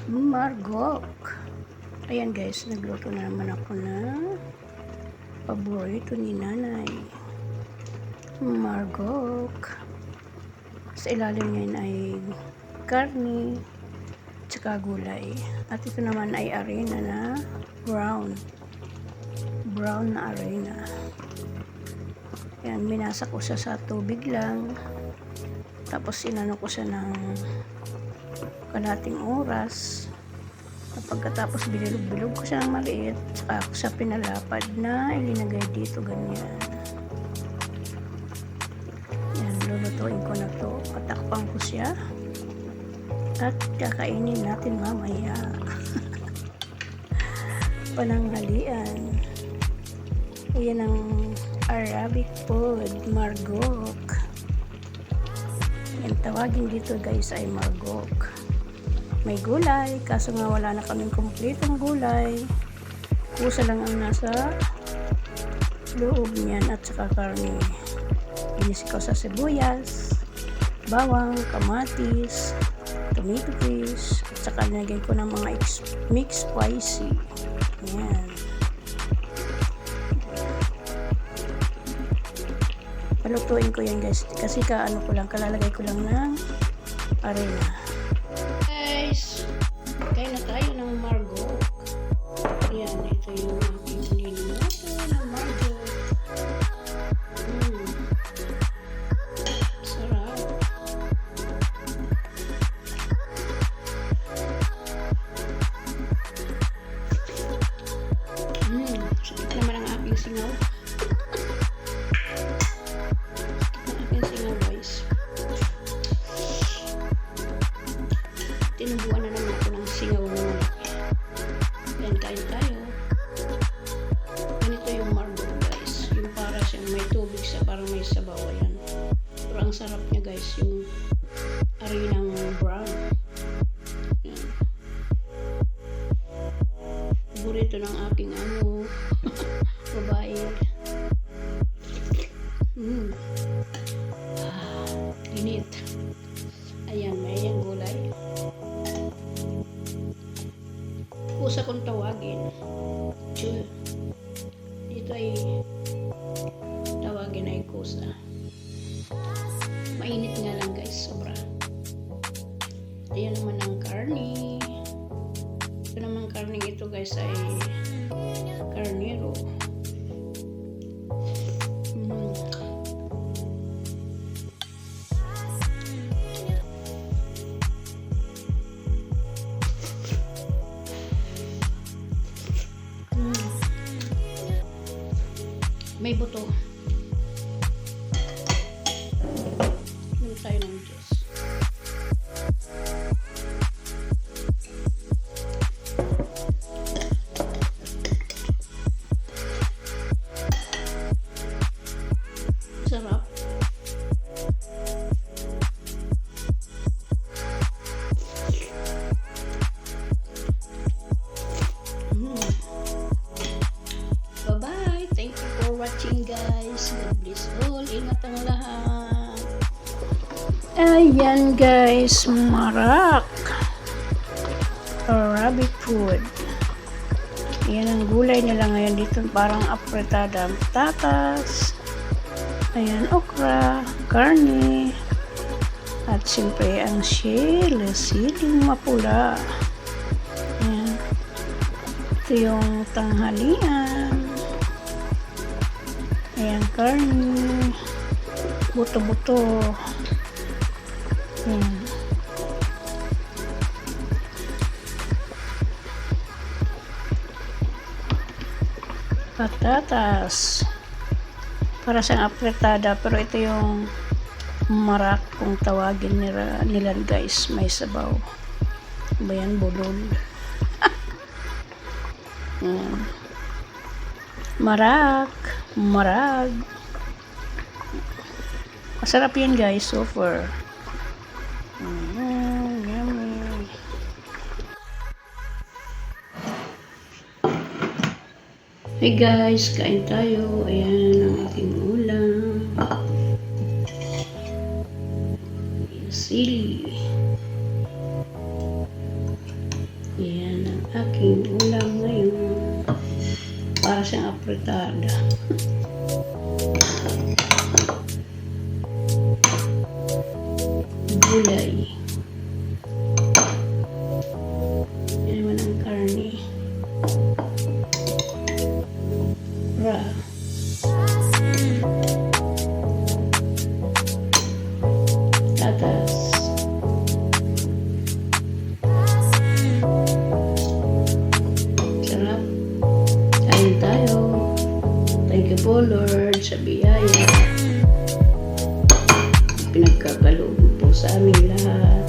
Margok. Ayan guys, nagluto na naman ako ng paborito ni nanay. Margok. Sa ilalim niyan ay karni, tsaka gulay. At ito naman ay arena na brown. Brown na arena. Yan, minasa ko siya sa tubig lang. Tapos inano ko siya ng kalahating oras. Pagkatapos binilog-bilog ko siya ng maliit, saka ko siya pinalapad na ilinagay dito ganyan. Yan, lulutuin ko na to. Patakpan ko siya at kakainin natin mamaya. Pananghalian. Ayan ang Arabic food, margok. Yan, tawagin dito guys ay margok. May gulay, kaso nga wala na kaming kumpletong gulay. Pusa lang ang nasa loob niyan at saka karne. Ginis ko sa sibuyas, bawang, kamatis, tomato paste, at saka nilagay ko ng mga mix spicy. Ayan. Palutuin ko yan guys, kasi kalalagay ko lang ng arena. Guys, kain na tayo ng margok. Ayan, ito yung aking niluluto ng margok. Sarap. Sakit naman ang aking singaw. Tinubuan na naman ako ng singaw na malaki. Yan, kain tayo. Ganito yung margok guys. Yung para siyang may tubig siya, parang may sabaw. Ayan. Pero ang sarap niya guys, yung arinang brown. Yan. Paborito ng aking babae. Init. Ayan, may ayan gulay. Kusa kong tawagin. Ito ay tawagin ay kusa. Mainit nga lang guys, sobra. Ayan naman ang karni. Ito naman karni ito guys ay karnero. May buto. Inom tayo ng juice. Sarap. Bye-bye. Thank you for watching guys. God bless all. Ingat ang lahat. Ayan guys, marak. Arabic food. Ayan ang gulay nila ngayon dito. Parang apretada. Patatas. Ayan, okra. Karne. At siyempre ang siling mapula. Ayan. Ito yung tanghalian. Ayan, karne, buto-buto. Ayan. Patatas. Para siyang apretada, pero ito yung marak kung tawagin nila guys. May sabaw. Bayan, bulol. Ayan. Marag. Masarap yan guys, super. Yummy. Hey guys, kain tayo. Ayan ang aking ulam. sili. aking ulam ngayon. Para siyang apritada. Gulay. Yan naman ang karne. Tatas. Sarap. Kain tayo. Thank you po Lord sa biyaya. Pinagkakaloob po sa aming lahat.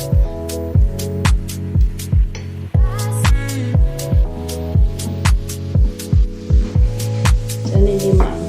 Sana hindi maamo.